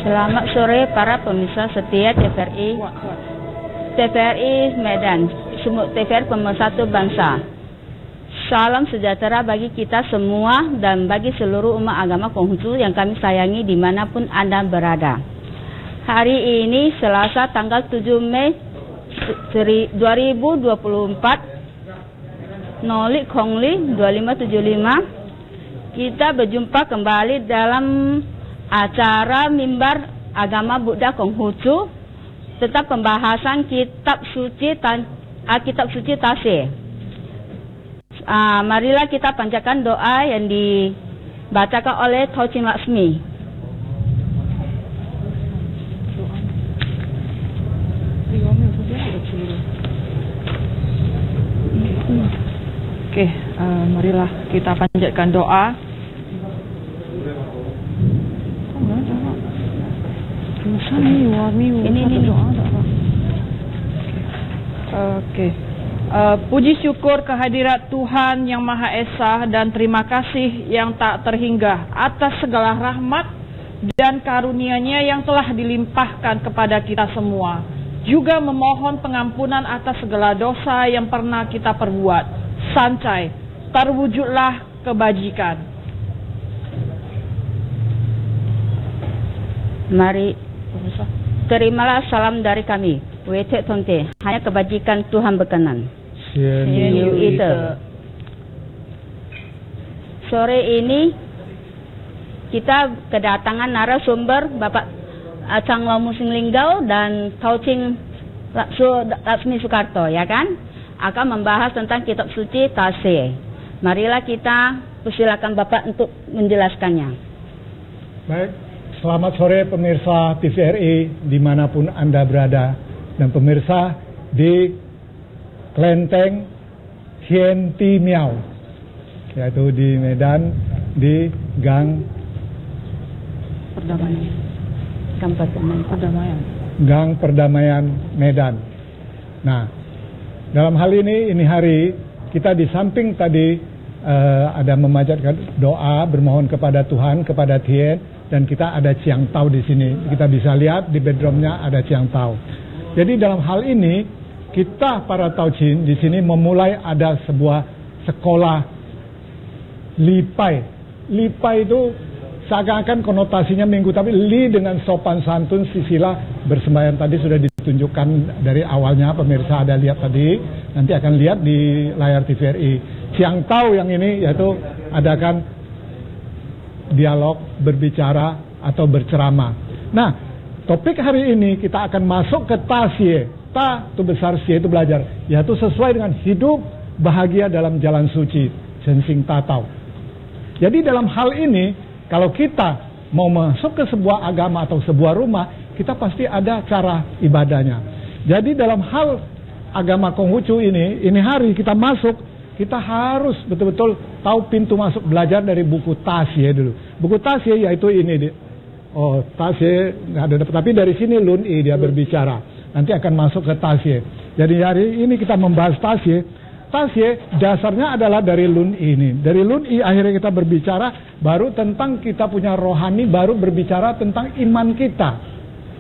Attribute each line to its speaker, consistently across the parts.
Speaker 1: Selamat sore para pemirsa setia TVRI Medan, TVRI Pemersatu Bangsa. Salam sejahtera bagi kita semua dan bagi seluruh umat agama Konghucu yang kami sayangi dimanapun Anda berada. Hari ini Selasa tanggal 7 Mei 2024, Nolik Kongli 2575. Kita berjumpa kembali dalam acara Mimbar Agama Buddha Konghucu, tetap pembahasan Kitab Suci Tasih. Marilah kita panjatkan doa yang dibacakan oleh Tauchin Laksmi.
Speaker 2: Oke, marilah kita panjatkan doa. Ini doa. Oke. Puji syukur kehadirat Tuhan Yang Maha Esa dan terima kasih yang tak terhingga atas segala rahmat dan karunia-Nya yang telah dilimpahkan kepada kita semua. Juga memohon pengampunan atas segala dosa yang pernah kita perbuat. Sancai, terwujudlah kebajikan. Mari, terimalah salam dari kami. Wete Tonte, hanya kebajikan Tuhan berkenan. Sore ini kita kedatangan narasumber Bapak Changlo Musing Linggau dan Tauchin Laksmi Soekarto, ya kan? Akan membahas tentang Kitab Suci Tasih. Marilah kita persilakan Bapak untuk menjelaskannya.
Speaker 3: Baik, selamat sore pemirsa TVRI dimanapun Anda berada. Dan pemirsa di Klenteng Hien Ti Miao, yaitu di Medan, di Gang Perdamaian Medan. Nah, dalam hal ini hari kita di samping tadi ada memanjatkan doa bermohon kepada Tuhan, kepada Tien, dan kita ada Ciang Tao di sini. Kita bisa lihat di backgroundnya ada Ciang Tao. Jadi dalam hal ini kita para Tauchin di sini memulai ada sebuah sekolah lipai. Lipai itu seakan-akan konotasinya minggu, tapi li dengan sopan santun sila bersembahyang tadi sudah ditunjukkan dari awalnya, pemirsa ada lihat tadi, nanti akan lihat di layar TVRI. Ciang Tao yang ini yaitu adakan dialog, berbicara atau berceramah. Nah, topik hari ini kita akan masuk ke Tasih. Ta itu besar, Sie itu belajar, yaitu sesuai dengan hidup bahagia dalam jalan suci, sensing tatau. Jadi dalam hal ini, kalau kita mau masuk ke sebuah agama atau sebuah rumah, kita pasti ada cara ibadahnya. Jadi dalam hal agama Konghucu ini hari kita masuk, kita harus betul-betul tahu pintu masuk, belajar dari buku Tasye dulu. Buku Tasye yaitu ini. Oh, Tasye nggak ada, tapi dari sini Lun I dia berbicara. Nanti akan masuk ke Tasye. Jadi hari ini kita membahas Tasye. Tasye dasarnya adalah dari Lun I ini. Dari Lun I akhirnya kita berbicara baru tentang kita punya rohani, baru berbicara tentang iman kita.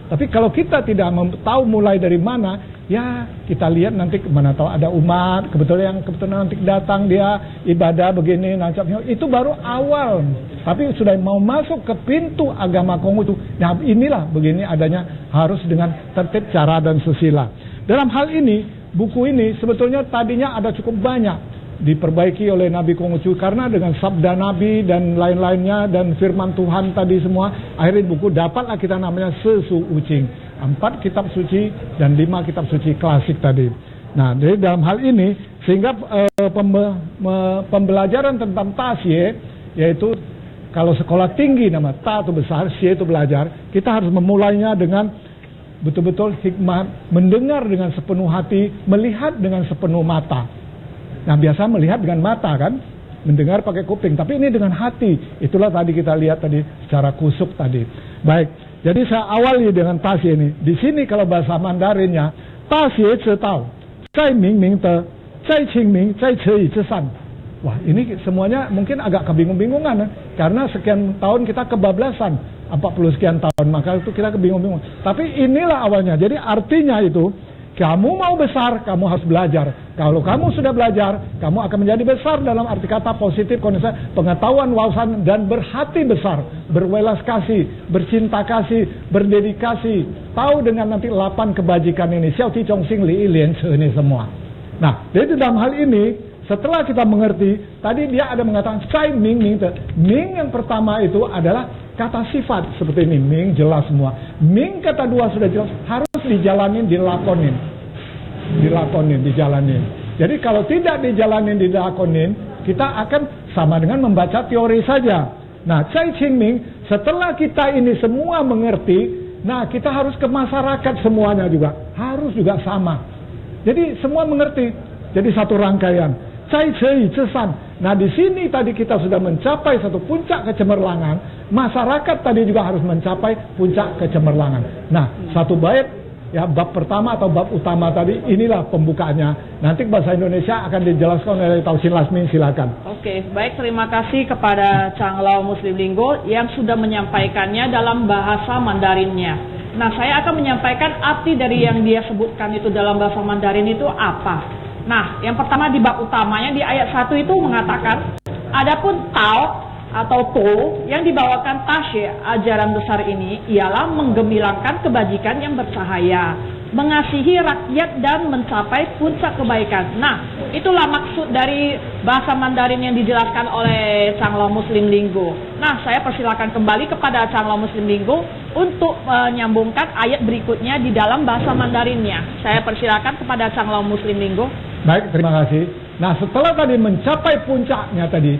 Speaker 3: Tapi kalau kita tidak tahu mulai dari mana, ya kita lihat nanti mana tahu ada umat kebetulan nanti datang dia ibadah begini nancapnya, itu baru awal. Tapi sudah mau masuk ke pintu agama Konghucu, nah inilah begini adanya, harus dengan tertib, cara dan susila. Dalam hal ini, buku ini sebetulnya tadinya ada cukup banyak diperbaiki oleh Nabi Konghucu, karena dengan sabda Nabi dan lain-lainnya dan firman Tuhan tadi semua, akhirnya buku dapatlah kita namanya Sesu Ucing, 4 kitab suci dan 5 kitab suci klasik tadi. Nah, jadi dalam hal ini sehingga pembelajaran tentang Tasye, yaitu kalau sekolah tinggi nama Ta itu besar, Sye itu belajar, kita harus memulainya dengan betul-betul hikmat, mendengar dengan sepenuh hati, melihat dengan sepenuh mata. Nah, biasa melihat dengan mata kan, mendengar pakai kuping, tapi ini dengan hati. Itulah tadi kita lihat tadi secara kusuk tadi. Baik, jadi saya awali dengan Tasye ini. Di sini kalau bahasa Mandarinnya, Tasye Zitao, Zai Ming Ming Te, Zai Qing Ming, Zai Ce Yi Zhi San. Wah, ini semuanya mungkin agak kebingung-bingungan, karena sekian tahun kita kebablasan, 40 sekian tahun, maka itu kita kebingung-bingung. Tapi inilah awalnya. Jadi artinya itu, kamu mau besar, kamu harus belajar. Kalau kamu sudah belajar, kamu akan menjadi besar dalam arti kata positif, kondisi pengetahuan, wawasan, dan berhati besar, berwelas kasih, bercinta kasih, berdedikasi. Tahu dengan nanti 8 kebajikan ini, Xiao Ti Chong Xing Li Lian Ce ini semua. Nah, jadi dalam hal ini, setelah kita mengerti, tadi dia ada mengatakan Zai Ming Ming Te. Ming yang pertama itu adalah kata sifat seperti ini, Ming jelas semua. Ming kata 2 sudah jelas, harus dijalanin, dilakonin, dijalanin. Jadi kalau tidak dijalanin, dilakonin, kita akan sama dengan membaca teori saja. Nah, Zai Qing Ming, setelah kita ini semua mengerti, nah kita harus ke masyarakat semuanya juga, harus juga sama. Jadi semua mengerti, jadi satu rangkaian. Zai Ce Yi Zhi San. Nah, di sini tadi kita sudah mencapai satu puncak kecemerlangan, masyarakat tadi juga harus mencapai puncak kecemerlangan. Nah, satu bait, ya bab pertama atau bab utama tadi, inilah pembukaannya. Nanti bahasa Indonesia akan dijelaskan oleh Tausin Lasmi, silakan.
Speaker 2: Oke, baik, terima kasih kepada Changlao Muslim Linggo yang sudah menyampaikannya dalam bahasa Mandarinnya. Nah, saya akan menyampaikan arti dari yang dia sebutkan itu dalam bahasa Mandarin itu apa. Nah, yang pertama di bab utamanya di ayat 1 itu mengatakan, adapun Tao atau To yang dibawakan Tasye, ajaran besar ini ialah menggemilangkan kebajikan yang bercahaya, mengasihi rakyat dan mencapai puncak kebaikan. Nah, itulah maksud dari bahasa Mandarin yang dijelaskan oleh Changlao Muslim Linggo. Nah, saya persilakan kembali kepada Changlao Muslim Linggo untuk menyambungkan ayat berikutnya di dalam bahasa Mandarinnya. Saya persilakan kepada Changlao Muslim Linggo.
Speaker 3: Baik, terima kasih. Nah, setelah tadi mencapai puncaknya tadi,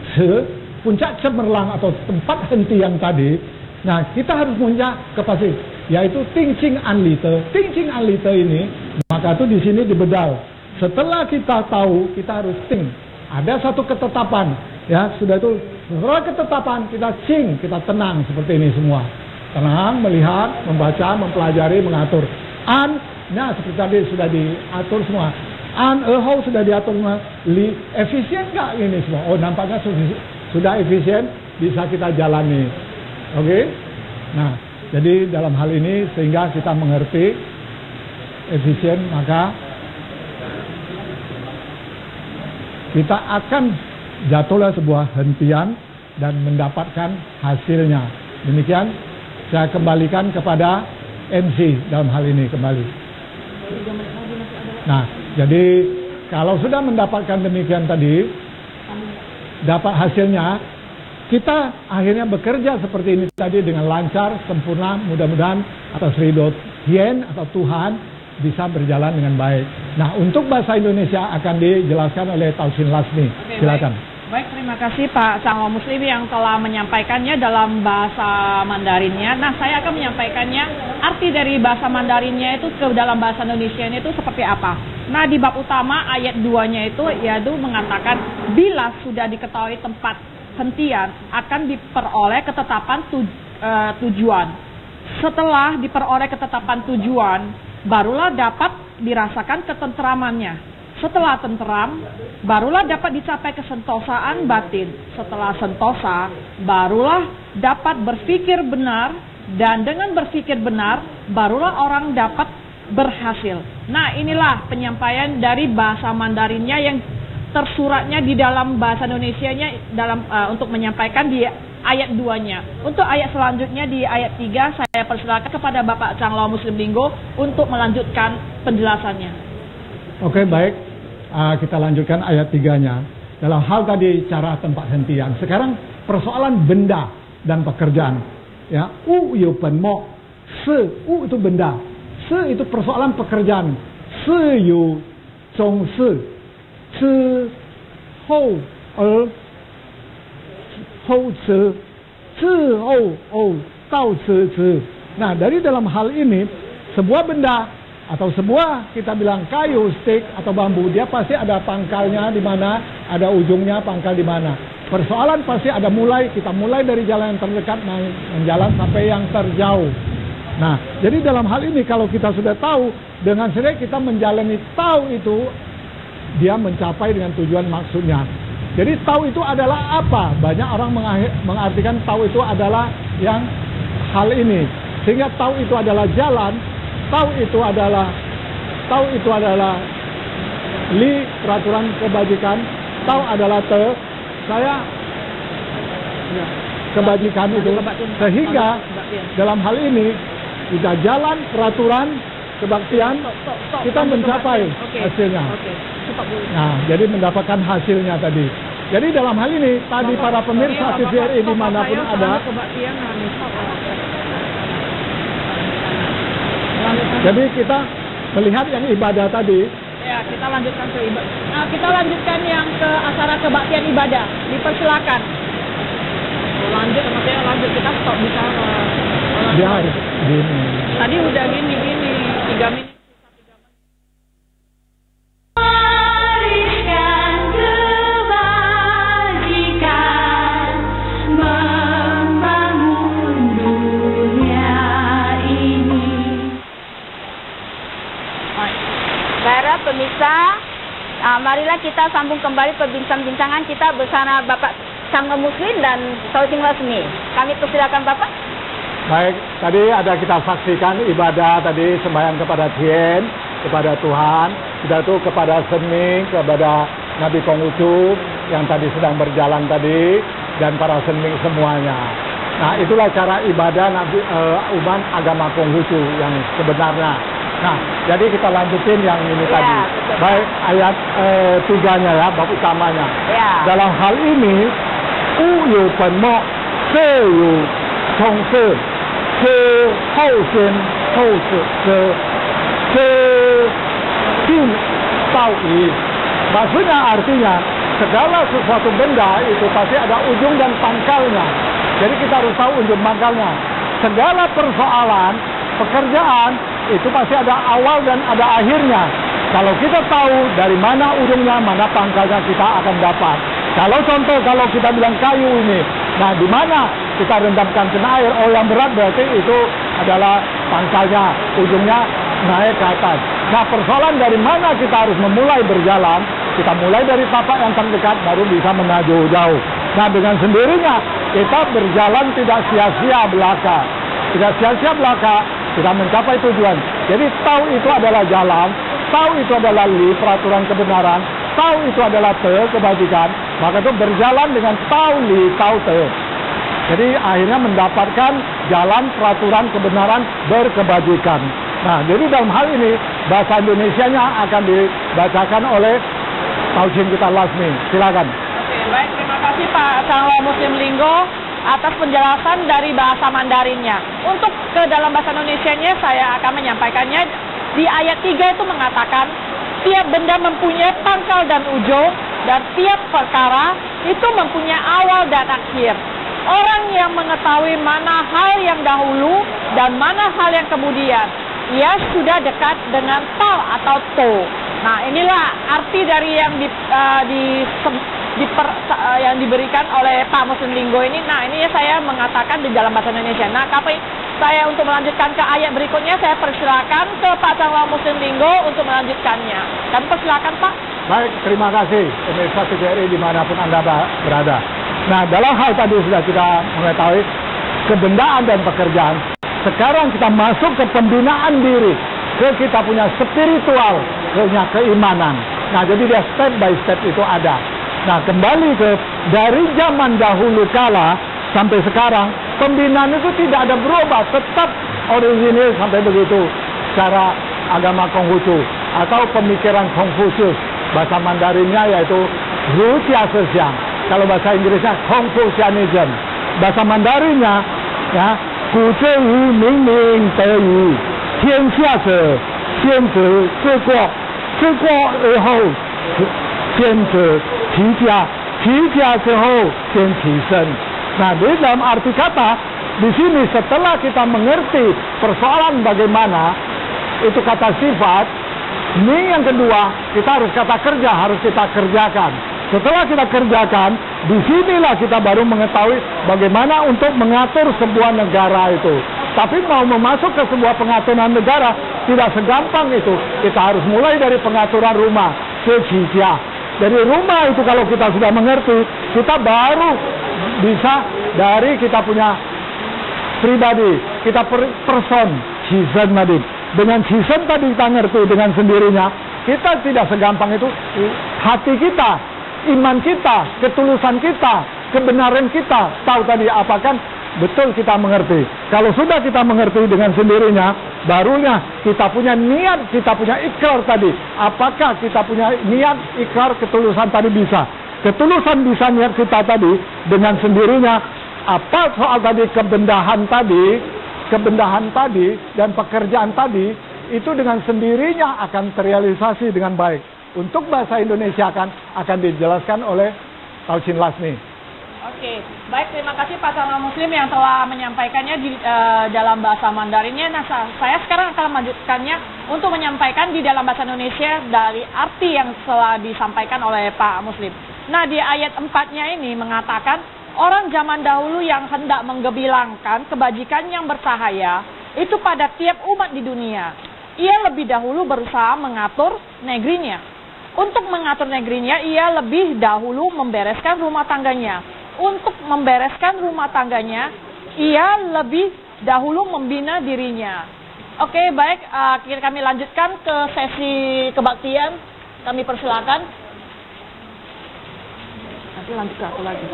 Speaker 3: puncak cemerlang atau tempat henti yang tadi, nah kita harus punya kapasitas, yaitu Ting Ching An Li Te. Ting Ching An Li Te ini, maka itu di sini dibedal. Setelah kita tahu, kita harus ting. Ada satu ketetapan, ya sudah itu. Setelah ketetapan kita Ching, kita tenang seperti ini semua. Tenang, melihat, membaca, mempelajari, mengatur. An, nah seperti tadi sudah diatur semua. An, Hou sudah diatur semua. Li, efisien nggak ini semua? Oh, nampaknya sudah efisien, bisa kita jalani. Oke? Nah, jadi dalam hal ini sehingga kita mengerti efisien, maka kita akan jatuhlah sebuah hentian dan mendapatkan hasilnya. Demikian, saya kembalikan kepada MC dalam hal ini kembali. Nah, jadi kalau sudah mendapatkan demikian tadi, dapat hasilnya, kita akhirnya bekerja seperti ini tadi dengan lancar, sempurna, mudah-mudahan atas ridho Tien atau Tuhan, bisa berjalan dengan baik. Nah, untuk bahasa Indonesia akan dijelaskan oleh Tausin Lasmi. Silakan.
Speaker 2: Baik, terima kasih Pak Canglo Muslim yang telah menyampaikannya dalam bahasa Mandarinnya. Nah, saya akan menyampaikannya arti dari bahasa Mandarinnya itu ke dalam bahasa Indonesianya itu seperti apa. Nah, di bab utama ayat 2-nya itu yaitu mengatakan bila sudah diketahui tempat hentian akan diperoleh ketetapan tujuan. Setelah diperoleh ketetapan tujuan, barulah dapat dirasakan ketentramannya. Setelah tenteram, barulah dapat dicapai kesentosaan batin. Setelah sentosa, barulah dapat berpikir benar. Dan dengan berpikir benar, barulah orang dapat berhasil. Nah, inilah penyampaian dari bahasa Mandarinnya yang tersuratnya di dalam bahasa Indonesianya dalam untuk menyampaikan di ayat 2-nya. Untuk ayat selanjutnya di ayat 3, saya persilakan kepada Bapak Canglo Muslim Linggo untuk melanjutkan penjelasannya.
Speaker 3: Oke, baik. Kita lanjutkan ayat 3-nya. Dalam hal tadi cara tempat hentian. Sekarang persoalan benda dan pekerjaan. Ya, yu pen mo. U itu benda. Se itu persoalan pekerjaan. Se yu zong se. Ce hou hou ce. Ce hou tao ce ce. Nah, dari dalam hal ini sebuah benda atau sebuah kita bilang kayu, stick atau bambu, dia pasti ada pangkalnya di mana, ada ujungnya pangkal di mana. Persoalan pasti ada kita mulai dari jalan yang terdekat menjalan sampai yang terjauh. Nah, jadi dalam hal ini kalau kita sudah tahu, dengan sendiri kita menjalani tahu itu, dia mencapai dengan tujuan maksudnya. Jadi tahu itu adalah apa? Banyak orang mengartikan tahu itu adalah yang hal ini. Sehingga tahu itu adalah jalan. Tahu itu adalah li, peraturan kebajikan. Tahu adalah kebajikan itu. Sehingga dalam hal ini kita jalan peraturan kebaktian, kita mencapai hasilnya. Nah, jadi mendapatkan hasilnya tadi. Jadi dalam hal ini tadi para pemirsa TVRI dimanapun ada. Jadi kita melihat yang ibadah tadi.
Speaker 2: Ya, kita lanjutkan ke ibadah. Nah, kita lanjutkan yang ke acara kebaktian ibadah. Dipersilakan. Lanjut kita stop bicara.
Speaker 3: Dia harus gini.
Speaker 2: Tadi udah gini 3 menit.
Speaker 1: Para pemirsa, marilah kita sambung kembali perbincangan kita bersama Bapak Canglo Muslim dan Tausin Lasmi. Kami persilakan Bapak.
Speaker 3: Baik, tadi ada kita saksikan ibadah tadi, sembahyang kepada Tien, kepada Tuhan, sudah itu kepada Senming, kepada Nabi Konghucu yang tadi sedang berjalan tadi, dan para Senming semuanya. Nah, itulah cara ibadah umat agama Konghucu yang sebenarnya. Nah, jadi kita lanjutin yang ini tadi.
Speaker 1: Betul.
Speaker 3: Baik, ayat 3-nya ya, bab utamanya.
Speaker 1: Ya.
Speaker 3: Dalam hal ini, yu pen mo, se yu chong se, ce hou xian hou se, ce jing tao yi. Maksudnya artinya, segala sesuatu benda itu pasti ada ujung dan pangkalnya. Jadi kita harus tahu ujung pangkalnya. Segala persoalan, pekerjaan, itu pasti ada awal dan ada akhirnya. Kalau kita tahu dari mana ujungnya, mana pangkalnya, kita akan dapat. Kalau contoh, kalau kita bilang kayu ini, nah di mana kita rendamkan kena air, yang berat berarti itu adalah pangkalnya, ujungnya naik ke atas. Nah, persoalan dari mana kita harus memulai berjalan, kita mulai dari tapak yang terdekat, baru bisa menuju jauh. Nah, dengan sendirinya, kita berjalan tidak sia-sia belaka. Tidak sia-sia belaka, kita mencapai tujuan. Jadi tahu itu adalah jalan, tahu itu adalah li, peraturan kebenaran, tahu itu adalah te, kebajikan, maka itu berjalan dengan tahu li, tahu te. Jadi akhirnya mendapatkan jalan peraturan kebenaran berkebajikan. Nah, jadi dalam hal ini bahasa Indonesianya akan dibacakan oleh Tausin kita Lasmi. Silakan.
Speaker 2: Oke, baik, terima kasih Pak Canglo Muslim Linggo atas penjelasan dari bahasa Mandarinnya. Untuk ke dalam bahasa Indonesianya saya akan menyampaikannya Di ayat 3 itu mengatakan, tiap benda mempunyai pangkal dan ujung, dan tiap perkara itu mempunyai awal dan akhir. Orang yang mengetahui mana hal yang dahulu dan mana hal yang kemudian, ia sudah dekat dengan tal atau to. Nah, inilah arti dari yang yang diberikan oleh Pak Muslim Linggo ini. Nah, ini saya mengatakan di dalam bahasa Indonesia. Nah, saya untuk melanjutkan ke ayat berikutnya, saya persilakan ke Pak Cangwa Muslim Linggo untuk melanjutkannya. Kami persilakan, Pak.
Speaker 3: Baik, terima kasih pemirsa TVRI dimanapun Anda berada. Nah, dalam hal tadi sudah kita mengetahui kebendaan dan pekerjaan. Sekarang kita masuk ke pembinaan diri, ke kita punya spiritual, punya keimanan. Nah, jadi dia step by step itu ada. Nah, kembali ke dari zaman dahulu kala sampai sekarang, pembinaan itu tidak ada berubah, tetap orisinil sampai begitu. Cara agama Konghucu atau pemikiran Konfusius, bahasa Mandarinnya yaitu Rutia Sesiang. Kalau bahasa Inggrisnya Confucianism. Bahasa Mandarinnya ya, Gu Zhe Yu Ming Ming De Yu, Tian Xia Zhe Xian Zhe Zhe Guo, Zhe Guo Erhou Xian Zhe Qi Jia, Qi Jia Zhehou Xian Qi Shen. Nah, di dalam arti kata di sini setelah kita mengerti persoalan bagaimana itu kata sifat, ini yang kedua kita harus kata kerja, harus kita kerjakan. Setelah kita kerjakan, disinilah kita baru mengetahui bagaimana untuk mengatur sebuah negara itu. Tapi mau masuk ke sebuah pengaturan negara, tidak segampang itu. Kita harus mulai dari pengaturan rumah, sejijia. Dari rumah itu kalau kita sudah mengerti, kita baru bisa dari kita punya pribadi, kita person, Shisen tadi. Dengan Shisen tadi kita ngerti dengan sendirinya, kita tidak segampang itu. Hati kita, iman kita, ketulusan kita, kebenaran kita, tahu tadi apakan betul kita mengerti. Kalau sudah kita mengerti dengan sendirinya, barunya kita punya niat, kita punya ikrar tadi. Apakah kita punya niat, ikrar, ketulusan tadi bisa? Ketulusan bisa niat kita tadi dengan sendirinya. Apa soal tadi kebendahan tadi dan pekerjaan tadi itu dengan sendirinya akan terrealisasi dengan baik. Untuk bahasa Indonesia akan dijelaskan oleh Tauchin Lasmi.
Speaker 2: Oke, baik, terima kasih Pak Cangwa Muslim yang telah menyampaikannya di dalam bahasa Mandarinnya. Nah, saya sekarang akan melanjutkannya untuk menyampaikan di dalam bahasa Indonesia dari arti yang telah disampaikan oleh Pak Muslim. Nah, di ayat 4-nya ini mengatakan, orang zaman dahulu yang hendak menggebilangkan kebajikan yang bersahaya itu pada tiap umat di dunia. Ia lebih dahulu berusaha mengatur negerinya. Untuk mengatur negerinya, ia lebih dahulu membereskan rumah tangganya. Untuk membereskan rumah tangganya, ia lebih dahulu membina dirinya. Oke, baik, kami lanjutkan ke sesi kebaktian. Kami persilakan. Nanti lanjut ke aku lagi.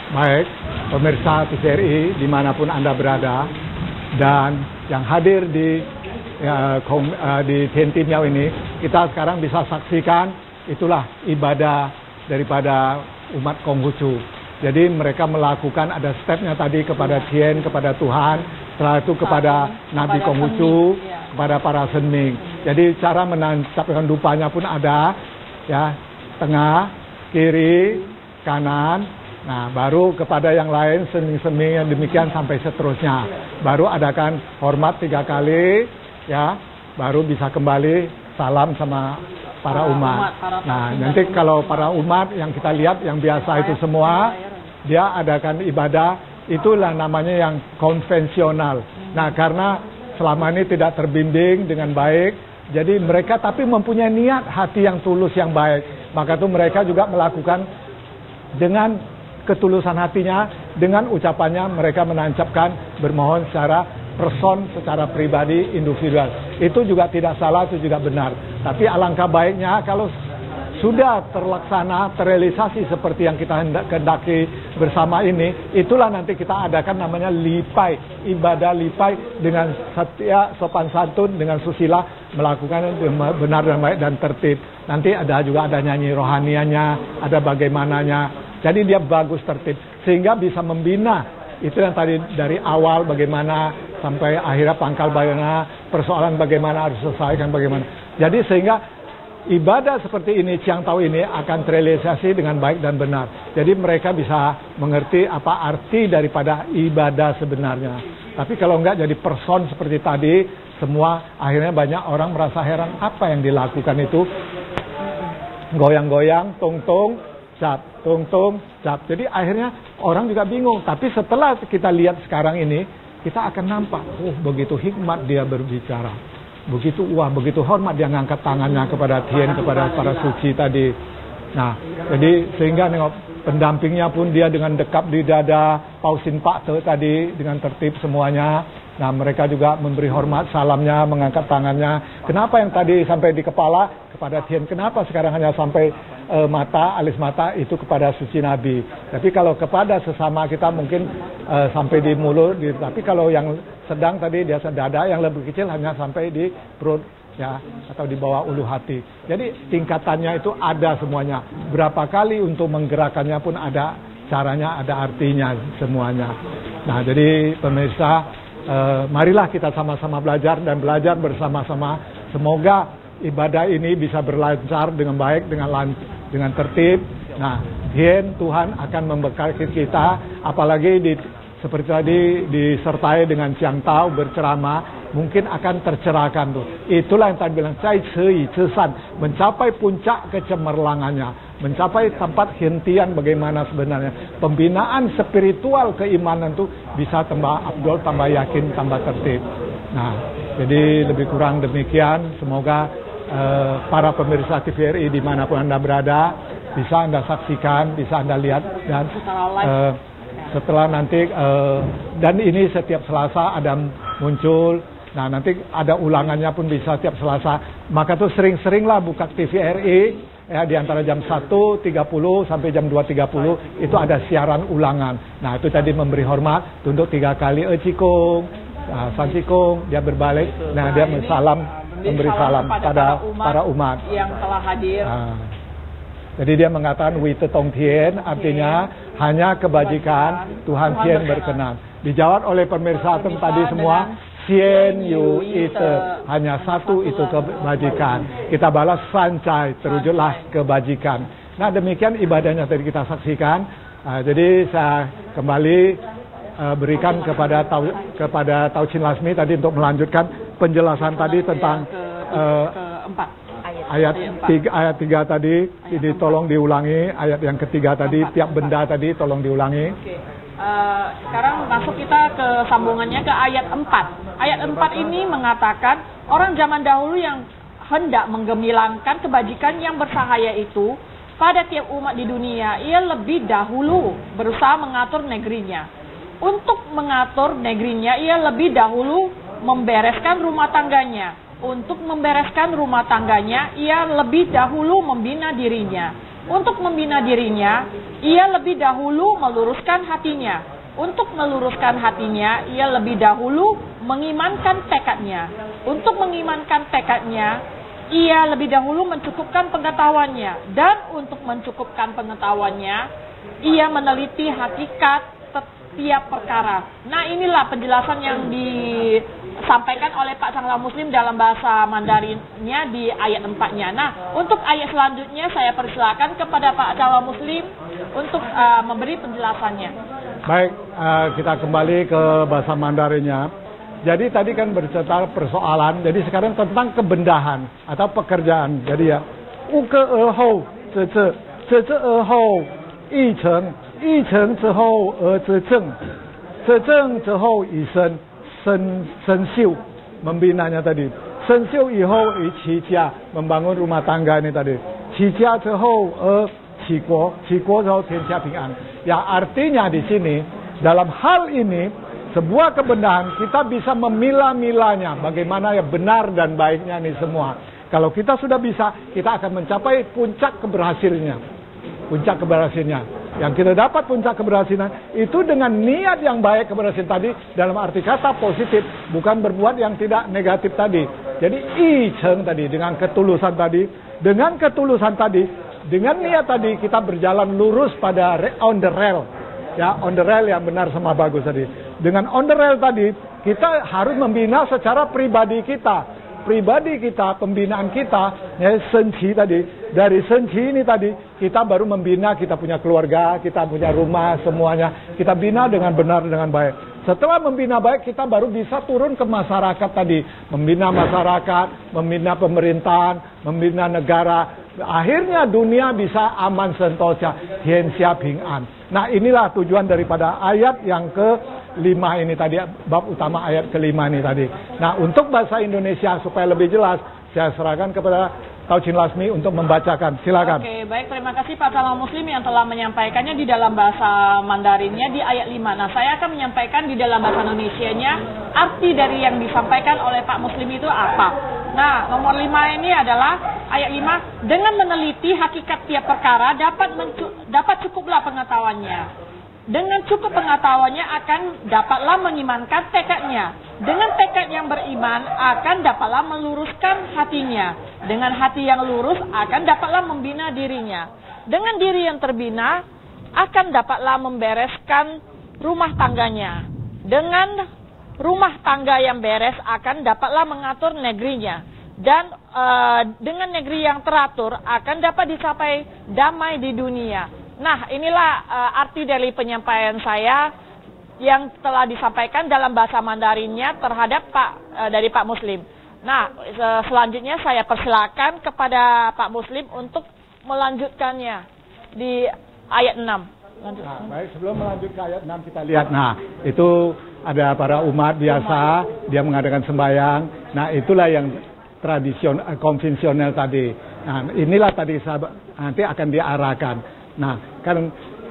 Speaker 3: Baik, pemirsa TVRI dimanapun Anda berada dan yang hadir di Tian Tin Miao ini, kita sekarang bisa saksikan itulah ibadah daripada umat Konghucu. Jadi mereka melakukan ada stepnya tadi kepada Tian, kepada Tuhan, setelah itu kepada Nabi Konghucu, kepada para senming. Jadi cara menancapkan dupanya pun ada, ya, tengah, kiri, kanan. Nah, baru kepada yang lain seming-seming yang demikian sampai seterusnya. Baru adakan hormat 3 kali, ya. Baru bisa kembali salam sama para umat. Nah, nanti kalau para umat yang kita lihat yang biasa itu semua, dia adakan ibadah, itulah namanya yang konvensional. Nah, karena selama ini tidak terbimbing dengan baik, jadi mereka tapi mempunyai niat hati yang tulus yang baik. Maka itu mereka juga melakukan dengan ketulusan hatinya, dengan ucapannya mereka menancapkan bermohon secara person, secara pribadi, individual. Itu juga tidak salah, itu juga benar. Tapi alangkah baiknya kalau sudah terlaksana, terrealisasi seperti yang kita hendaki bersama ini, itulah nanti kita adakan namanya lipai, ibadah lipai dengan setia, sopan santun, dengan susila, melakukan benar dan baik dan tertib. Nanti ada juga ada nyanyi rohanianya, ada bagaimananya. Jadi dia bagus tertib sehingga bisa membina. Itu yang tadi dari awal bagaimana sampai akhirnya pangkal bagaimana, persoalan bagaimana harus selesaikan bagaimana. Jadi sehingga ibadah seperti ini, Chiang Tao ini akan terrealisasi dengan baik dan benar. Jadi mereka bisa mengerti apa arti daripada ibadah sebenarnya. Tapi kalau enggak jadi person seperti tadi, semua akhirnya banyak orang merasa heran apa yang dilakukan itu. Goyang-goyang, tung-tung, cap, tung-tung, cap. Jadi akhirnya orang juga bingung. Tapi setelah kita lihat sekarang ini, kita akan nampak, begitu hikmat dia berbicara. Begitu hormat dia ngangkat tangannya kepada Tien, kepada para suci tadi. Nah, jadi sehingga nengok pendampingnya pun dia dengan dekap di dada, pausin Pak Te tadi dengan tertib semuanya. Nah, mereka juga memberi hormat, salamnya, mengangkat tangannya. Kenapa yang tadi sampai di kepala kepada Tien? Kenapa sekarang hanya sampai mata, alis mata itu kepada suci Nabi? Tapi kalau kepada sesama kita mungkin sampai di mulut. Gitu. Tapi kalau yang sedang tadi dia dada, yang lebih kecil hanya sampai di perut ya, atau di bawah ulu hati. Jadi tingkatannya itu ada semuanya. Berapa kali untuk menggerakkannya pun ada caranya, ada artinya semuanya. Nah, jadi pemirsa, marilah kita sama-sama belajar dan belajar bersama-sama. Semoga ibadah ini bisa berlancar dengan baik, dengan tertib. Nah, Tuhan akan memberkati kita, apalagi seperti tadi disertai dengan Chiang Tao berceramah, mungkin akan tercerahkan tuh. Itulah yang tadi bilang, cai cei cesan, mencapai puncak kecemerlangannya, mencapai tempat hentian bagaimana sebenarnya. Pembinaan spiritual keimanan tuh bisa tambah afdol, tambah yakin, tambah tertib. Nah, jadi lebih kurang demikian. Semoga para pemirsa TVRI dimanapun Anda berada, bisa Anda saksikan, bisa Anda lihat, dan setelah nanti dan ini setiap Selasa ada muncul. Nah, nanti ada ulangannya pun bisa setiap Selasa. Maka tuh sering-seringlah buka TVRI ya, di antara jam 1.30 sampai jam 2.30 itu ada siaran ulangan. Nah, itu tadi memberi hormat, tunduk 3 kali Cikung, San Cikung, dia berbalik. Nah, dia memberi salam pada para umat
Speaker 2: yang telah hadir.
Speaker 3: Jadi dia mengatakan Wi Te Tong Tien, artinya hanya kebajikan Tuhan Tien berkenan. Dijawab oleh pemirsa tadi semua, Tien Yu Ite, hanya satu itu kebajikan. Kita balas sancai, terwujudlah kebajikan. Nah, demikian ibadahnya tadi kita saksikan. Jadi saya kembali berikan kepada Tau Chin Lasmi tadi untuk melanjutkan penjelasan tadi tentang ayat 3 tadi. Ini tolong diulangi. Ayat yang ketiga tadi, tiap benda tadi tolong diulangi.
Speaker 2: Sekarang masuk kita ke sambungannya ke ayat 4. Ayat 4 ini mengatakan orang zaman dahulu yang hendak menggemilangkan kebajikan yang bersahaya itu pada tiap umat di dunia, ia lebih dahulu berusaha mengatur negerinya. Untuk mengatur negerinya, ia lebih dahulu membereskan rumah tangganya. Untuk membereskan rumah tangganya, ia lebih dahulu membina dirinya. Untuk membina dirinya, ia lebih dahulu meluruskan hatinya. Untuk meluruskan hatinya, ia lebih dahulu mengimankan tekadnya. Untuk mengimankan tekadnya, ia lebih dahulu mencukupkan pengetahuannya. Dan untuk mencukupkan pengetahuannya, ia meneliti hakikat setiap perkara. Nah, inilah penjelasan yang disampaikan oleh Pak Sangla Muslim dalam bahasa Mandarinnya di ayat 4-nya. Nah, untuk ayat selanjutnya saya persilakan kepada Pak Sangla Muslim untuk memberi penjelasannya.
Speaker 3: Baik, kita kembali ke bahasa Mandarinnya. Jadi tadi kan bercerita persoalan, jadi sekarang tentang kebendahan atau pekerjaan. Jadi ya, uke hou ce hou yi cheng之后而执政之后以生锈 membinanya tadi. 生锈以后以起家 membangun rumah tangga ini tadi. 起家之后而起国之后天下平安. Ya, artinya di sini dalam hal ini sebuah kebenaran kita bisa memilah-milahnya bagaimana ya benar dan baiknya ini semua. Kalau kita sudah bisa, kita akan mencapai puncak keberhasilannya. Puncak keberhasilannya. Yang kita dapat puncak keberhasilan itu dengan niat yang baik keberhasilan tadi dalam arti kata positif, bukan berbuat yang tidak negatif tadi. Jadi i cheng tadi dengan ketulusan tadi, dengan niat tadi kita berjalan lurus pada on the rail. Ya, on the rail yang benar sama bagus tadi. Dengan on the rail tadi, kita harus membina secara pribadi kita. Pribadi kita, pembinaan kita, ya, senci tadi. Dari senci ini tadi, kita baru membina, kita punya keluarga, kita punya rumah, semuanya. Kita bina dengan benar, dengan baik. Setelah membina baik, kita baru bisa turun ke masyarakat tadi. Membina masyarakat, membina pemerintahan, membina negara. Akhirnya dunia bisa aman sentosa, hien siap hing an. Nah, inilah tujuan daripada ayat yang ke-5 ini tadi, bab utama ayat ke-5 ini tadi. Nah, untuk bahasa Indonesia supaya lebih jelas, saya serahkan kepada Tauchin Lasmi untuk membacakan. Silakan.
Speaker 2: Oke, baik, terima kasih Pak Salam Muslim yang telah menyampaikannya di dalam bahasa Mandarinnya di ayat 5. Nah, saya akan menyampaikan di dalam bahasa Indonesianya arti dari yang disampaikan oleh Pak Muslim itu apa. Nah, nomor 5 ini adalah ayat 5, dengan meneliti hakikat tiap perkara dapat cukuplah pengetahuannya. Dengan cukup pengetahuannya akan dapatlah mengimankan tekadnya. Dengan tekad yang beriman akan dapatlah meluruskan hatinya. Dengan hati yang lurus akan dapatlah membina dirinya. Dengan diri yang terbina akan dapatlah membereskan rumah tangganya. Dengan rumah tangga yang beres akan dapatlah mengatur negerinya. Dan dengan negeri yang teratur akan dapat dicapai damai di dunia. Nah, inilah arti dari penyampaian saya yang telah disampaikan dalam bahasa Mandarinnya terhadap dari Pak Muslim. Nah, selanjutnya saya persilakan kepada Pak Muslim untuk melanjutkannya di ayat 6.
Speaker 3: Nah, baik, sebelum melanjut ke ayat 6 kita lihat. Nah, itu ada para umat biasa, dia mengadakan sembahyang. Nah, itulah yang tradisional, konvensional tadi. Nah, inilah tadi sahabat, nanti akan diarahkan. Nah, kan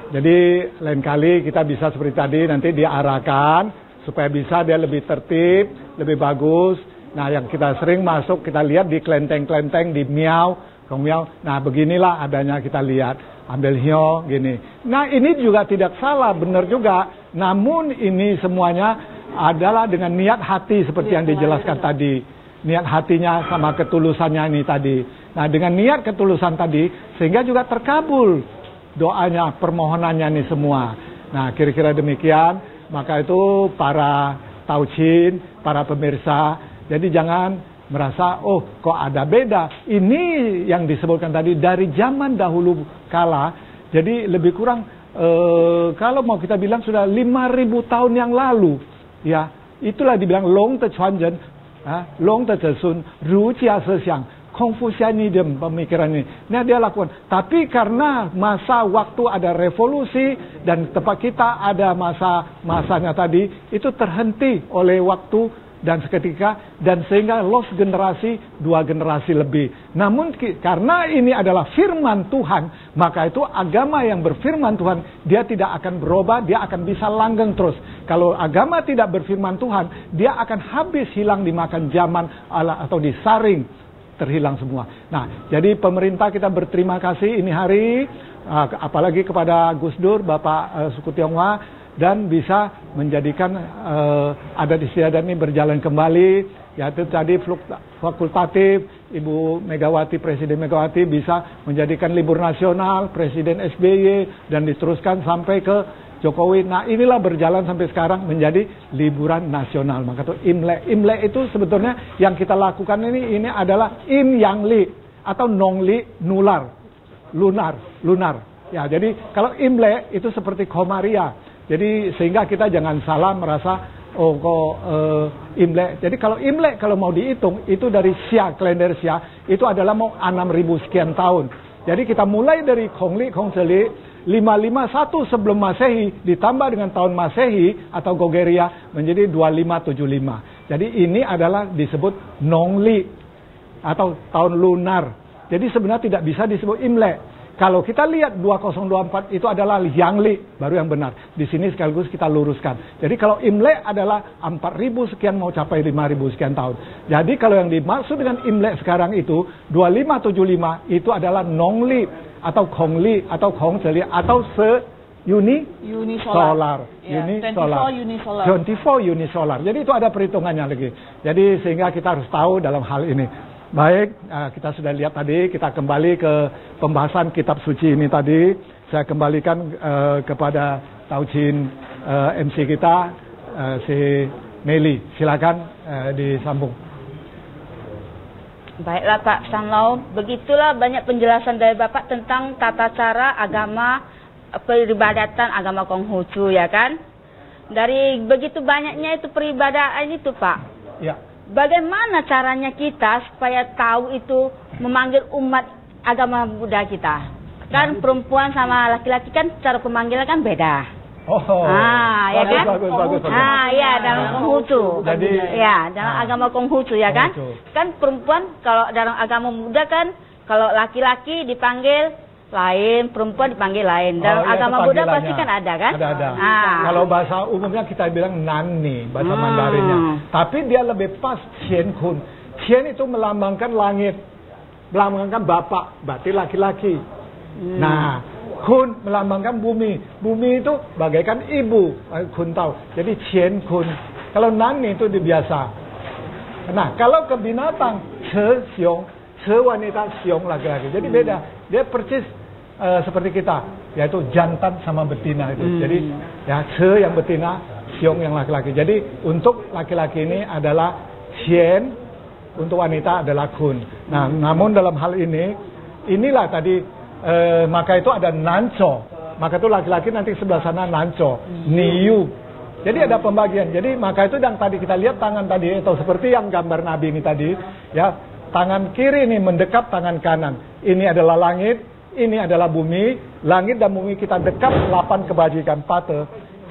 Speaker 3: jadi lain kali kita bisa seperti tadi, nanti diarahkan supaya bisa dia lebih tertib, lebih bagus. Nah, yang kita sering masuk, kita lihat di kelenteng-kelenteng, di miau, miau. Nah, beginilah adanya kita lihat. Ambil hio, gini. Nah, ini juga tidak salah, benar juga. Namun ini semuanya adalah dengan niat hati seperti yang dijelaskan tadi. Niat hatinya sama ketulusannya ini tadi. Nah, dengan niat ketulusan tadi, sehingga juga terkabul doanya, permohonannya ini semua. Nah, kira-kira demikian. Maka itu para tauchin, para pemirsa, jadi jangan merasa, oh kok ada beda. Ini yang disebutkan tadi dari zaman dahulu kala. Jadi lebih kurang, kalau mau kita bilang sudah 5.000 tahun yang lalu. Ya, itulah dibilang long tercuanjen, long tercesun, ru jia sesiang. Confucianism pemikiran ini. Nah, dia lakukan. Tapi karena masa waktu ada revolusi dan tempat kita ada masanya tadi, itu terhenti oleh waktu dan seketika, dan sehingga lost generasi, 2 generasi lebih. Namun karena ini adalah firman Tuhan, maka itu agama yang berfirman Tuhan, dia tidak akan berubah, dia akan bisa langgeng terus. Kalau agama tidak berfirman Tuhan, dia akan habis, hilang dimakan zaman atau disaring, terhilang semua. Nah, jadi pemerintah kita berterima kasih ini hari, apalagi kepada Gus Dur, Bapak Suku Tionghoa, dan bisa menjadikan adat istiadat ini berjalan kembali. Yaitu tadi fakultatif, Ibu Megawati, Presiden Megawati bisa menjadikan libur nasional, Presiden SBY, dan diteruskan sampai ke Jokowi. Nah, inilah berjalan sampai sekarang menjadi liburan nasional. Maka itu Imlek. Imlek itu sebetulnya yang kita lakukan ini adalah Im Yang Li atau Nong Li, lunar. Ya, jadi kalau Imlek itu seperti Komaria. Jadi sehingga kita jangan salah merasa oh kok Imlek. Jadi kalau Imlek kalau mau dihitung itu dari Xia, kalender Xia itu adalah mau 6.000 sekian tahun. Jadi kita mulai dari Kongli, Kongseli 551 sebelum Masehi ditambah dengan tahun Masehi atau Gogeria menjadi 2575. Jadi ini adalah disebut Nongli atau tahun lunar. Jadi sebenarnya tidak bisa disebut Imlek. Kalau kita lihat 2024 itu adalah Yangli, baru yang benar. Di sini sekaligus kita luruskan. Jadi kalau Imlek adalah 4.000 sekian mau capai 5.000 sekian tahun. Jadi kalau yang dimaksud dengan Imlek sekarang itu 2575 itu adalah Nongli atau Kongli atau Kongseli atau Unisolar.
Speaker 2: Unisolar.
Speaker 3: 24 unisolar. Jadi itu ada perhitungannya lagi. Jadi sehingga kita harus tahu dalam hal ini. Baik, kita sudah lihat tadi, kita kembali ke pembahasan kitab suci ini tadi. Saya kembalikan kepada Tauchin MC kita, si Nelly. Silakan disambung.
Speaker 1: Baiklah Pak Sanlau, begitulah banyak penjelasan dari Bapak tentang tata cara agama peribadatan agama Konghucu, ya kan? Dari begitu banyaknya itu peribadatan itu Pak.
Speaker 3: Ya.
Speaker 1: Bagaimana caranya kita supaya tahu itu memanggil umat agama Buddha kita? Kan perempuan sama laki-laki kan cara pemanggilan kan beda.
Speaker 3: Oh,
Speaker 1: ya kan?
Speaker 3: Bagus.
Speaker 1: Ya dalam Konghucu.
Speaker 3: Jadi,
Speaker 1: ya dalam agama Konghucu, ya kan? Kan perempuan kalau dalam agama Buddha kan, kalau laki-laki dipanggil lain, perempuan dipanggil lain. Dalam agama Buddha pasti kan ada kan?
Speaker 3: Ada. Kalau bahasa umumnya kita bilang nani, bahasa Mandarinnya. Tapi dia lebih pas Qian Kun. Qian itu melambangkan langit, melambangkan bapak, berarti laki-laki. Nah, Kun melambangkan bumi. Bumi itu bagaikan ibu, Kun tahu. Jadi Qian Kun. Kalau nani itu biasa. Nah, kalau ke binatang, Ce Xiong, Ce wanita, Xiong laki-laki. Jadi beda. Dia persis seperti kita, yaitu jantan sama betina itu. Jadi ya Ce yang betina, Xiong yang laki-laki. Jadi untuk laki-laki ini adalah Qian, untuk wanita adalah Kun. Nah, namun dalam hal ini, inilah tadi maka itu ada Nanco. Maka itu laki-laki nanti sebelah sana Nanco, Niu. Jadi ada pembagian. Jadi maka itu yang tadi kita lihat tangan tadi, atau seperti yang gambar Nabi ini tadi, ya tangan kiri ini mendekap tangan kanan. Ini adalah langit, ini adalah bumi. Langit dan bumi kita dekap 8 kebajikan pate.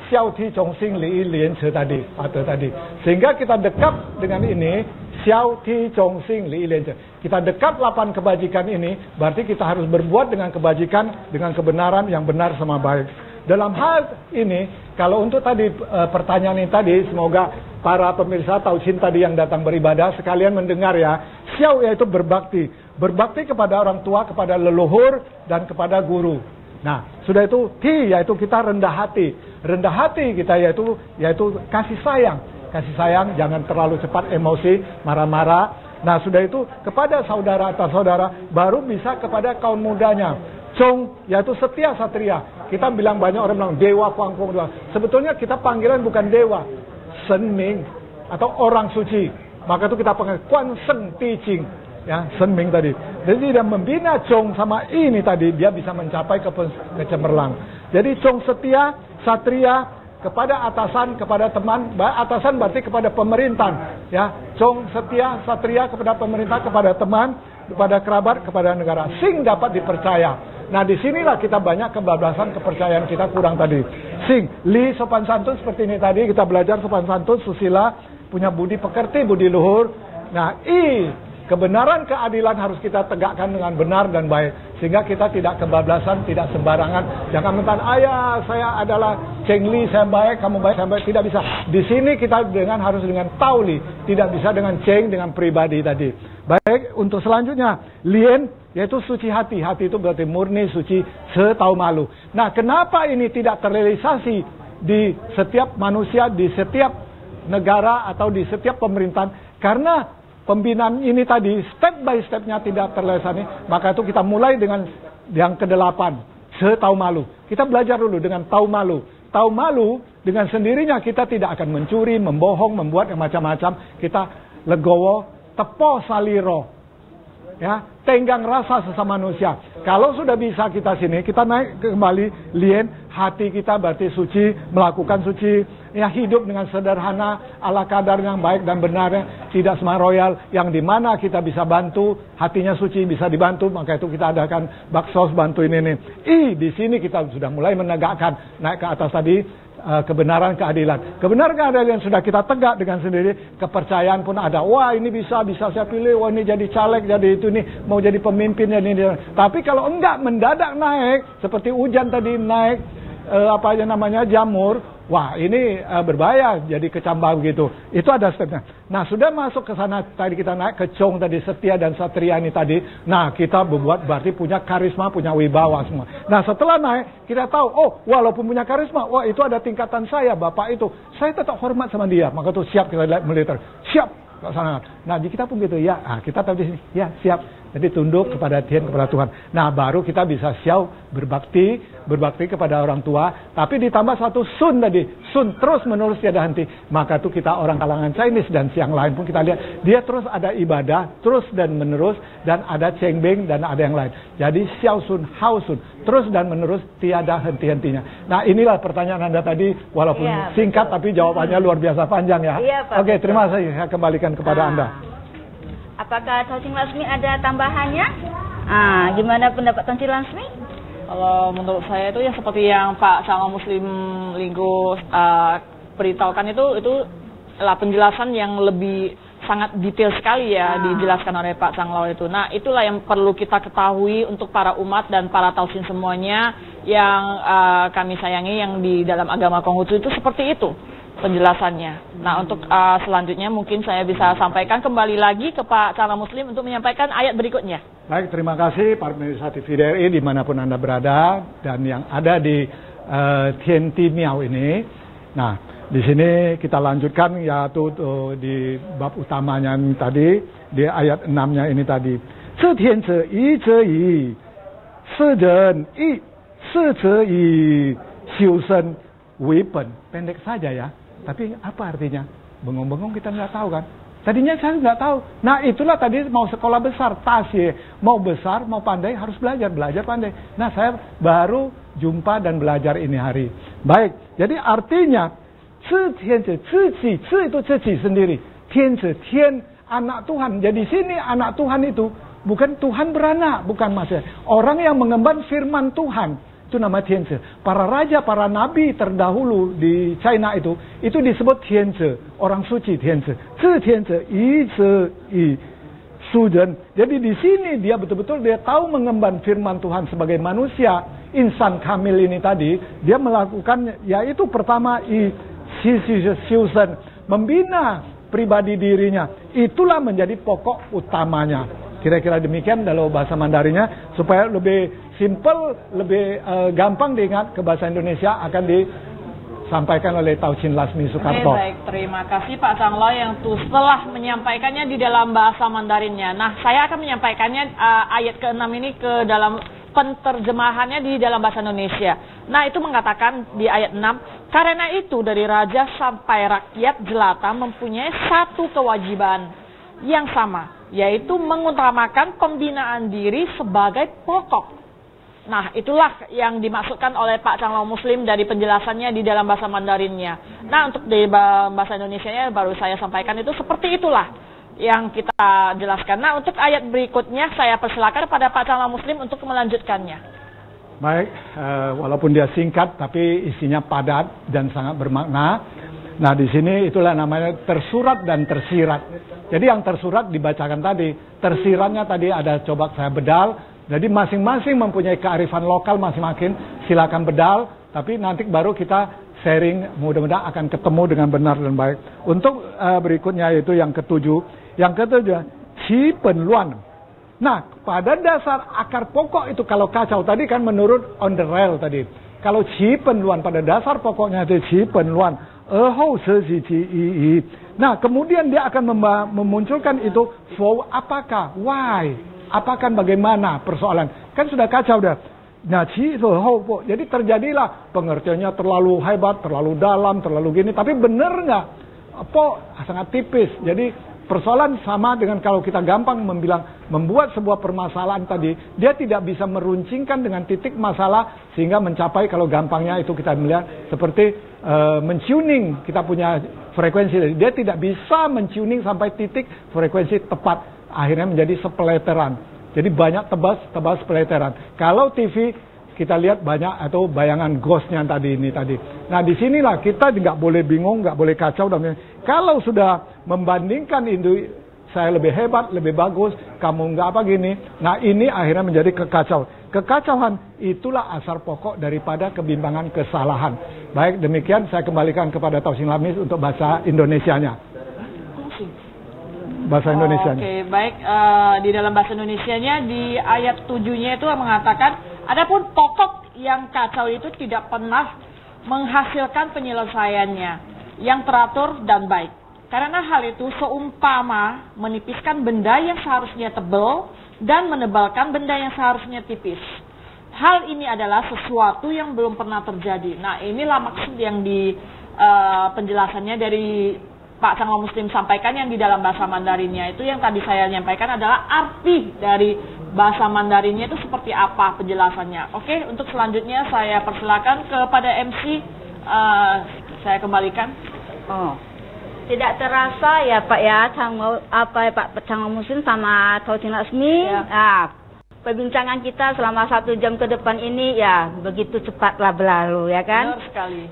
Speaker 3: Xiao Ti Chong Xing Li Lian Ce tadi, pate tadi. Sehingga kita dekap dengan ini, Xiao Ti Chong Xing Li Lian Ce. Kita dekap 8 kebajikan ini, berarti kita harus berbuat dengan kebajikan, dengan kebenaran yang benar sama baik. Dalam hal ini, kalau untuk tadi pertanyaan ini tadi, semoga para pemirsa Tauchin tadi yang datang beribadah sekalian mendengar ya. Xiao yaitu berbakti. Berbakti kepada orang tua, kepada leluhur, dan kepada guru. Nah, sudah itu Ti yaitu kita rendah hati. Rendah hati kita yaitu kasih sayang. Kasih sayang, jangan terlalu cepat emosi, marah-marah. Nah, sudah itu kepada saudara atau saudara, baru bisa kepada kaum mudanya. Chong yaitu setia satria. Kita bilang banyak orang bilang dewa kuangkong dewa. Sebetulnya kita panggilan bukan dewa, Senming atau orang suci. Maka itu kita panggil Kuan Seng Ti Ching. Ya, Senming tadi. Jadi dia membina Chong sama ini tadi, dia bisa mencapai ke cemerlang. Jadi Chong setia, satria kepada atasan, kepada teman. Atasan berarti kepada pemerintahan. Ya, Chong setia, satria kepada pemerintah, kepada teman, kepada kerabat, kepada negara. Sing dapat dipercaya. Nah, disinilah kita banyak kebablasan kepercayaan kita kurang tadi. Sing, Li sopan santun seperti ini tadi kita belajar sopan santun, susila, punya budi pekerti, budi luhur. Nah, I, kebenaran keadilan harus kita tegakkan dengan benar dan baik. Sehingga kita tidak kebablasan, tidak sembarangan. Jangan mentang, ayah saya adalah Cheng Li, saya baik, kamu baik, saya baik. Tidak bisa. Di sini kita harus dengan Tauli. Tidak bisa dengan Cheng, dengan pribadi tadi. Baik, untuk selanjutnya, Lien, yaitu suci hati. Hati itu berarti murni, suci, tahu malu. Nah, kenapa ini tidak terrealisasi di setiap manusia, di setiap negara, atau di setiap pemerintahan? Karena pembinaan ini tadi, step by stepnya tidak terrealisasi. Maka itu kita mulai dengan yang ke-8, tahu malu. Kita belajar dulu dengan tahu malu. Tahu malu, dengan sendirinya kita tidak akan mencuri, membohong, membuat yang macam-macam. Kita legowo, tepo saliro. Ya, tenggang rasa sesama manusia. Kalau sudah bisa kita sini, kita naik kembali Lien, hati kita berarti suci, melakukan suci, ya hidup dengan sederhana, ala kadar yang baik dan benar, tidak semua royal, yang dimana kita bisa bantu, hatinya suci bisa dibantu, maka itu kita adakan baksos bantu ini. Di sini kita sudah mulai menegakkan, naik ke atas tadi, kebenaran keadilan. Kebenaran keadilan sudah kita tegak dengan sendiri, kepercayaan pun ada. Wah, ini bisa saya pilih, wah ini jadi caleg, jadi itu nih, mau jadi pemimpin ini. Tapi kalau enggak mendadak naik, seperti hujan tadi naik, jamur, wah ini berbahaya, jadi kecambah gitu. Itu ada stepnya. Nah, sudah masuk ke sana, tadi kita naik ke Chong tadi, setia dan satria ini tadi. Nah, kita berbuat berarti punya karisma, punya wibawa semua. Nah, setelah naik, kita tahu, oh, walaupun punya karisma, wah itu ada tingkatan saya, bapak itu. Saya tetap hormat sama dia. Maka itu siap kita lihat militer. Siap, Nah, di kita pun gitu, ya. Nah, kita tahu di sini, ya siap. Jadi tunduk kepada Tuhan. Nah, baru kita bisa siap berbakti kepada orang tua. Tapi ditambah satu sun tadi, sun terus menerus tiada henti. Maka tuh kita orang kalangan Chinese dan yang lain pun kita lihat, dia terus ada ibadah terus dan menerus, dan ada cengbeng dan ada yang lain. Jadi xiao sun, hao sun, terus dan menerus tiada henti-hentinya. Nah, inilah pertanyaan Anda tadi, walaupun singkat tapi jawabannya luar biasa panjang ya.
Speaker 1: Iya, Pak.
Speaker 3: Oke, terima kasih. Saya kembalikan kepada Anda.
Speaker 1: Apakah Taucing Lasmi ada tambahannya? Gimana pendapat Taucing Lasmi?
Speaker 2: Kalau menurut saya itu ya seperti yang Pak Calon Muslim Linggo beritahukan itu adalah penjelasan yang lebih sangat detail sekali ya dijelaskan oleh Pak Chang Lao itu. Nah, itulah yang perlu kita ketahui untuk para umat dan para Taucing semuanya yang kami sayangi yang di dalam agama Konghucu itu seperti itu penjelasannya. Nah, untuk selanjutnya mungkin saya bisa sampaikan kembali lagi ke Pak Calon Muslim untuk menyampaikan ayat berikutnya.
Speaker 3: Baik, terima kasih Pak pemirsa TV DRI dimanapun Anda berada dan yang ada di Tianti Miao ini. Nah, di sini kita lanjutkan yaitu di bab utamanya ini tadi, di ayat 6-nya ini tadi. Zetian ze yi ze yi, seden yi, se ze yi, xiu shen wei ben. Pendek saja ya. Tapi apa artinya? Bengong-bengong kita nggak tahu kan? Tadinya saya nggak tahu. Nah, itulah tadi mau sekolah besar, tasye. Mau besar, mau pandai, harus belajar pandai. Nah, saya baru jumpa dan belajar ini hari. Baik, jadi artinya, ci itu ci sendiri. Tian anak Tuhan. Jadi sini anak Tuhan itu bukan Tuhan beranak, bukan maksudnya. Orang yang mengemban firman Tuhan. Itu nama Tianzi. Para raja, para nabi terdahulu di China itu disebut Tianzi, orang suci Tianzi. Tianzi, yi zi yi, sudan. Jadi di sini dia betul-betul dia tahu mengemban firman Tuhan sebagai manusia, insan kamil ini tadi, dia melakukan yaitu pertama membina pribadi dirinya. Itulah menjadi pokok utamanya. Kira-kira demikian dalam bahasa Mandarinnya supaya lebih simple, lebih gampang diingat ke bahasa Indonesia akan disampaikan oleh Taucing Lasmi Sukarto.
Speaker 2: Baik, terima kasih Pak Chang Lao yang setelah menyampaikannya di dalam bahasa Mandarinnya. Nah, saya akan menyampaikannya ayat ke-6 ini ke dalam penterjemahannya di dalam bahasa Indonesia. Nah, itu mengatakan di ayat 6, karena itu dari raja sampai rakyat jelata mempunyai satu kewajiban yang sama, yaitu mengutamakan pembinaan diri sebagai pokok. Nah, itulah yang dimaksudkan oleh Pak Chang Lao Muslim dari penjelasannya di dalam bahasa Mandarinnya. Nah, untuk di bahasa Indonesianya baru saya sampaikan itu seperti itulah yang kita jelaskan. Nah, untuk ayat berikutnya saya persilakan pada Pak Chang Lao Muslim untuk melanjutkannya.
Speaker 3: Baik, walaupun dia singkat tapi isinya padat dan sangat bermakna. Nah, di sini itulah namanya tersurat dan tersirat. Jadi yang tersurat dibacakan tadi, tersiratnya tadi ada coba saya bedal. Jadi masing-masing mempunyai kearifan lokal masing-masing, silakan bedal. Tapi nanti baru kita sharing, mudah-mudahan akan ketemu dengan benar dan baik. Untuk berikutnya yaitu yang ketujuh. Yang ketujuh, qi pen luan. Nah, pada dasar akar pokok itu kalau kacau tadi kan menurut on the rail tadi. Kalau qi pen luan pada dasar pokoknya itu qi pen luan. Nah, kemudian dia akan memunculkan itu for apakah, why, apakah bagaimana persoalan. Kan sudah kacau dah. Nah, jadi terjadilah pengertiannya terlalu hebat, terlalu dalam, terlalu gini. Tapi benar nggak? Sangat tipis. Jadi persoalan sama dengan kalau kita gampang membuat sebuah permasalahan tadi, dia tidak bisa meruncingkan dengan titik masalah sehingga mencapai kalau gampangnya itu kita melihat seperti mentuning kita punya frekuensi. Dia tidak bisa mentuning sampai titik frekuensi tepat. Akhirnya menjadi sepeleteran. Jadi banyak tebas sepeleteran. Kalau TV kita lihat banyak atau bayangan ghostnya tadi. Nah, disinilah kita nggak boleh bingung, nggak boleh kacau. Kalau sudah membandingkan itu saya lebih hebat, lebih bagus, kamu nggak apa gini. Nah, ini akhirnya menjadi kekacauan. Kekacauan itulah asal pokok daripada kebimbangan kesalahan. Baik, demikian saya kembalikan kepada Taucing Lamis untuk bahasa Indonesianya. Bahasa Indonesianya.
Speaker 2: Oke, baik. Di dalam bahasa Indonesianya di ayat 7-nya itu mengatakan, adapun pokok yang kacau itu tidak pernah menghasilkan penyelesaiannya yang teratur dan baik. Karena hal itu seumpama menipiskan benda yang seharusnya tebal dan menebalkan benda yang seharusnya tipis. Hal ini adalah sesuatu yang belum pernah terjadi. Nah, inilah maksud yang di penjelasannya dari Pak Canglo Muslim sampaikan yang di dalam bahasa Mandarinnya itu yang tadi saya nyampaikan adalah arti dari bahasa Mandarinnya itu seperti apa penjelasannya. Oke, untuk selanjutnya saya persilakan kepada MC, saya kembalikan.
Speaker 1: Oh, tidak terasa ya Pak ya, Pak Canglo Muslim sama Tautin Lasmi.
Speaker 2: Ya.
Speaker 1: Perbincangan kita selama 1 jam ke depan ini ya begitu cepatlah berlalu ya kan?
Speaker 2: Benar sekali.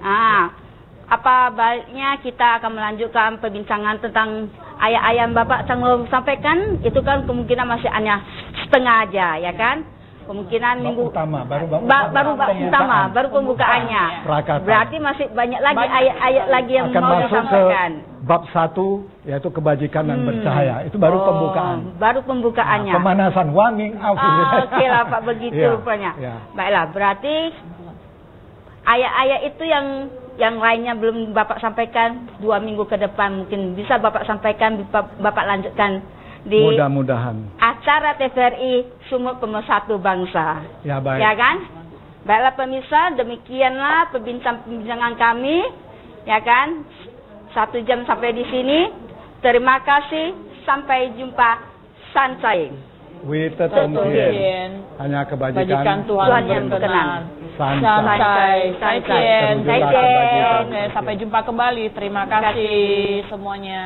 Speaker 1: Apa baiknya kita akan melanjutkan perbincangan tentang ayat-ayat yang Bapak Canglo sampaikan, itu kan kemungkinan masih hanya setengah aja ya kan? Kemungkinan minggu
Speaker 3: utama,
Speaker 1: baru pembukaannya. Berarti masih banyak lagi ayat-ayat lagi yang
Speaker 3: akan
Speaker 1: mau
Speaker 3: masuk
Speaker 1: disampaikan.
Speaker 3: Ke bab 1 yaitu kebajikan dan bercahaya. Itu baru pembukaan.
Speaker 1: Baru pembukaannya.
Speaker 3: Pemanasan, warming up.
Speaker 1: Oke lah Pak, begitu rupanya. Baiklah, berarti ayat-ayat itu yang lainnya belum Bapak sampaikan 2 minggu ke depan mungkin bisa Bapak sampaikan, Bapak lanjutkan di
Speaker 3: mudah-mudahan
Speaker 1: acara TVRI Sumur Pemersatu Bangsa.
Speaker 3: Ya, baik.
Speaker 1: Ya kan? Baiklah pemirsa, demikianlah perbincangan kami. Ya kan? 1 jam sampai di sini. Terima kasih. Sampai jumpa. Sancai.
Speaker 3: Wita Tongkien. Hanya kebajikan
Speaker 2: Tuhan yang berkenan. Sancai. Sampai jumpa kembali. Terima kasih semuanya.